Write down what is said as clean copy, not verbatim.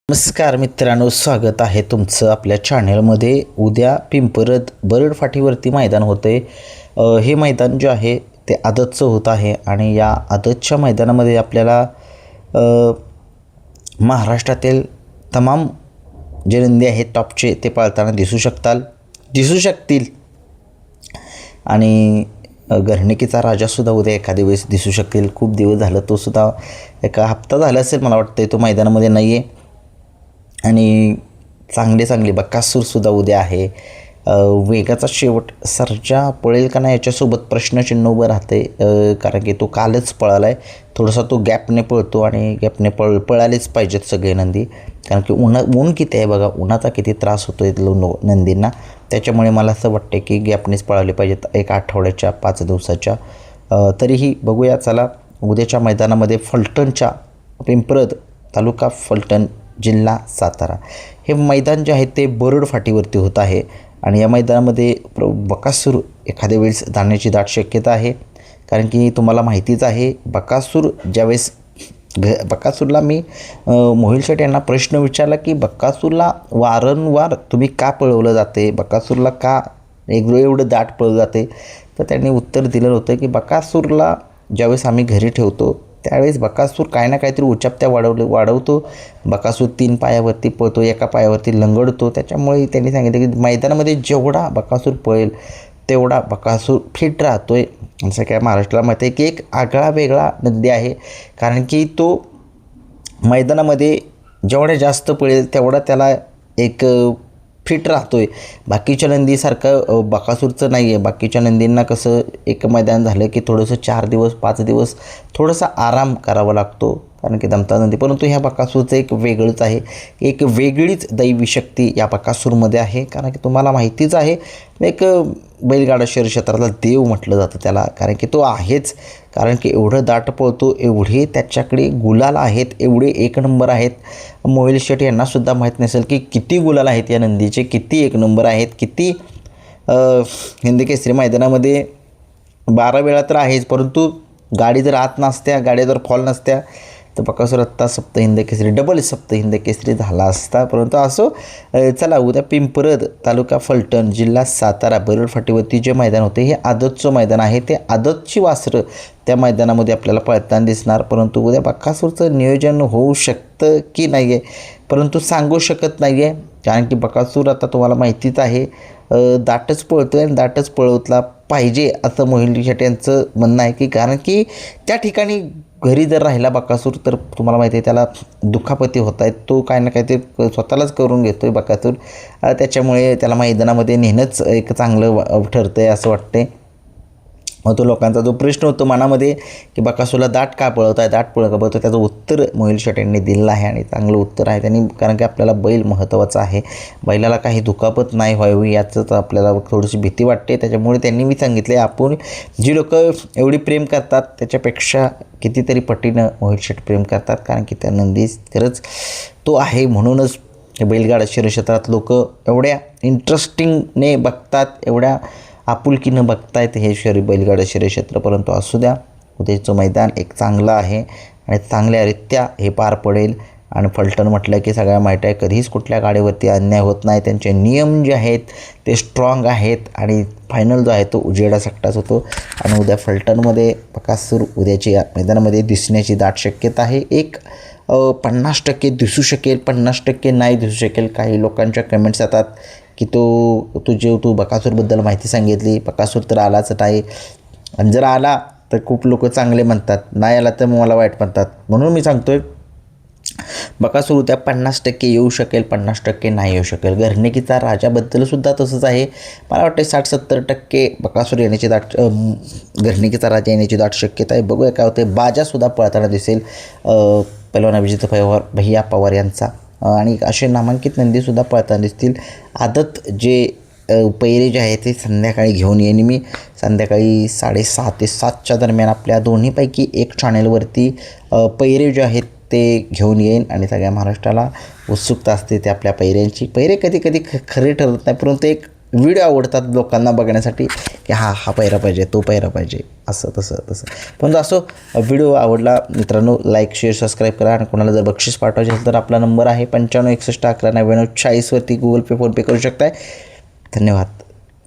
नमस्कार मित्रांनो, स्वागत आहे तुमचं आपल्या चॅनलमध्ये. उद्या पिंपरद बरड फाटीवरती मैदान होते. हे मैदान जे आहे ते आदतचं होत आहे आणि या आदतच्या मैदानामध्ये आपल्याला महाराष्ट्रातील तमाम जे नंदी आहेत टॉपचे ते पाळताना दिसू शकतील आणि घरणिकीचा राजासुद्धा उद्या एखाद्या वेळेस दिसू शकतील. खूप दिवस झालं, तो सुद्धा एका हप्ता झाला असेल मला वाटतं तो मैदानामध्ये नाही आहे. आणि चांगले बकासूरसुद्धा उद्या आहे. वेगाचा शेवट सर्जा पळेल का नाही याच्यासोबत प्रश्नचिन्ह उभं राहते, कारण की तो कालच पळाला आहे. थोडासा तो गॅपने पळतो आणि गॅपने पळालेच पाहिजेत सगळे नंदी, कारण की ऊन किती आहे बघा, उन्हाचा किती त्रास होतो आहे नंदींना. त्याच्यामुळे मला असं वाटतं की गॅपनेच पळाले पाहिजेत, एक आठवड्याच्या 5 दिवसाच्या. तरीही बघूया चला. उद्याच्या मैदानामध्ये फलटणच्या पिंपरद तालुका फलटण जिल्हा सातारा हे मैदान जे आहे ते बरड फाटीवरती होत आहे आणि या मैदानामध्ये बकासूर एखाद्या वेळेस जाण्याची दाट शक्यता आहे. कारण की तुम्हाला माहितीच आहे, बकासूर ज्यावेळेस बकासूरला मी मोहिल शेठ यांना प्रश्न विचारला की बकासूरला वारंवार तुम्ही का पळवलं जाते, बकासूरला का एवढं दाट पळवलं जाते, तर त्यांनी उत्तर दिलेलं होतं की बकासूरला ज्यावेळेस आम्ही घरी ठेवतो त्यावेळेस बकासूर काय ना काहीतरी उचापत्या वाढवतो. बकासूर 3 पायावरती पळतो, एका पायावरती लंगडतो. त्याच्यामुळे त्यांनी सांगितलं की मैदानामध्ये जेवढा बकासूर पळेल तेवढा बकासूर फिट राहतो आहे. असं काय महाराष्ट्राला माहिती आहे की एक आगळा वेगळा नंदी आहे, कारण की तो मैदानामध्ये जेवढ्या जास्त पळेल तेवढा त्याला एक फिट राहतो आहे. बाकीच्या नंदीसारखं बकासूरचं नाही आहे. बाकीच्या नंदींना कसं एक मैदान झालं की थोडंसं 4 दिवस 5 दिवस थोडासा आराम करावा लागतो, कारण की दमता नंदी. परंतु ह्या बकासूरचं एक वेगळंच आहे, एक वेगळीच दैवी शक्ती या बकासूरमध्ये आहे. कारण की तुम्हाला माहितीच आहे, एक बैलगाडा शर्यत देव म्हटलं जातं त्याला, कारण की तो आहेच. कारण की एवढं दाट पळतो, एवढे त्याच्याकडे गुलाल आहेत, एवढे 1 नंबर आहेत. मोहिल शेठ यांनासुद्धा माहीत नसेल की किती गुलाल आहेत या नंदीचे, किती 1 नंबर आहेत, किती हिंद केसरी मैदानामध्ये 12 वेळा तर आहेच. परंतु गाडी जर आत नसत्या, गाड्या जर फॉल नसत्या तर बकासूर आत्ता सप्तहिंद केसरी, डबल सप्तहिंद केसरी झाला असता. परंतु असो, चला उद्या पिंपरद तालुका फलटण जिल्हा सातारा बरड फाटीवरती जे मैदान होते हे आदतचं मैदान आहे. ते आदतची वासरं त्या मैदानामध्ये आपल्याला पळताना दिसणार. परंतु उद्या बकासूरचं नियोजन होऊ शकतं की नाही आहे, परंतु सांगू शकत नाही आहे. कारण की बकासूर आता तुम्हाला माहितीच आहे दाटच पळतो आहे आणि दाटच पळवतला पाहिजे असं मोहिल शेठ यांचं म्हणणं आहे. की कारण की त्या ठिकाणी घरी जर राहिला बकासूर तर तुम्हाला माहिती आहे त्याला दुखापती होत आहेत. तो काय ना काय ते स्वतःलाच करून घेतो आहे बकासूर. त्याच्यामुळे त्याला मैदानामध्ये नेणंच एक चांगलं ठरतं आहे असं वाटते. मग तो लोकांचा जो प्रश्न होतो मनामध्ये की बकासूरला दाट का पळवताय, दाट पळवतो, त्याचं उत्तर मोहिल शेठ यांनी दिलं आहे आणि चांगलं उत्तर आहे त्यांनी. कारण की आपल्याला बैल महत्त्वाचा आहे, बैलाला काही दुखापत नाही व्हावी याचंच आपल्याला थोडीशी भीती वाटते. त्याच्यामुळे त्यांनी मी सांगितले, आपण जी लोक एवढी प्रेम करतात त्याच्यापेक्षा कितीतरी पटीनं मोहिल शेठ प्रेम करतात. कारण की त्या नंदी खरंच तो आहे, म्हणूनच बैलगाडा शर्यत लोक एवढ्या इंटरेस्टिंगने बघतात, एवढ्या आपुलकीनं बघतायत हे बैलगाडा शर्यत. परंतु असू द्या, उद्याचं मैदान एक चांगलं आहे आणि चांगल्यारित्या हे पार पडेल. आणि फलटण म्हटलं की सगळ्या माहीत आहे, कधीच कुठल्या गाडीवरती अन्याय होत नाही. त्यांचे नियम जे आहेत ते स्ट्रॉंग आहेत आणि फायनल जो आहे तो उजेडा सकटाच होतो. आणि उद्या फलटणमध्ये बकासूर उद्याच्या या मैदानामध्ये दिसण्याची दाट शक्यता आहे. एक 50% दिसू शकेल, 50% नाही दिसू शकेल. काही लोकांच्या कमेंट्स येतात की तू बकासूरबद्दल माहिती सांगितली, बकासूर तर आलाच नाही, आणि जर आला तर खूप लोक चांगले म्हणतात, नाही आला तर मला वाईट म्हणतात. म्हणून मी सांगतोय बकासूर उद्या 50% येऊ शकेल, 50% नाही येऊ शकेल. घरणिकीचा राजाबद्दलसुद्धा तसंच आहे. मला वाटतं 60-70% बकासूर येण्याची घरणिकीचा राजा येण्याची दाट शक्यता आहे. बघूया काय होते. बाजासुद्धा पळताना दिसेल, पहिलवान अभिजित भैया पवार यांचा. आणि असे नामांकित नंदीसुद्धा पळताना दिसतील. आदत जे पैरे जे आहे ते संध्याकाळी घेऊन येईन मी. संध्याकाळी 6:30 ते 7च्या दरम्यान आपल्या दोन्हीपैकी एक चॅनेलवरती पैरे जे आहेत ते घेऊन येईन आणि सगळ्या महाराष्ट्राला उत्सुकता असते ते आपल्या पैऱ्यांची. पैरे कधी कधी खरे ठरत नाही, परंतु एक व्हिडिओ आवडतात लोकांना बघण्यासाठी की हा पायरा पाहिजे, तो पायरा पाहिजे, असं तसं. पण असो, व्हिडिओ आवडला मित्रांनो, लाईक शेअर सबस्क्राईब करा. आणि कोणाला जर बक्षीस पाठवायचे असेल तर आपला नंबर आहे 95 61 11 99 40 वरती गुगल पे फोनपे करू शकताय. धन्यवाद.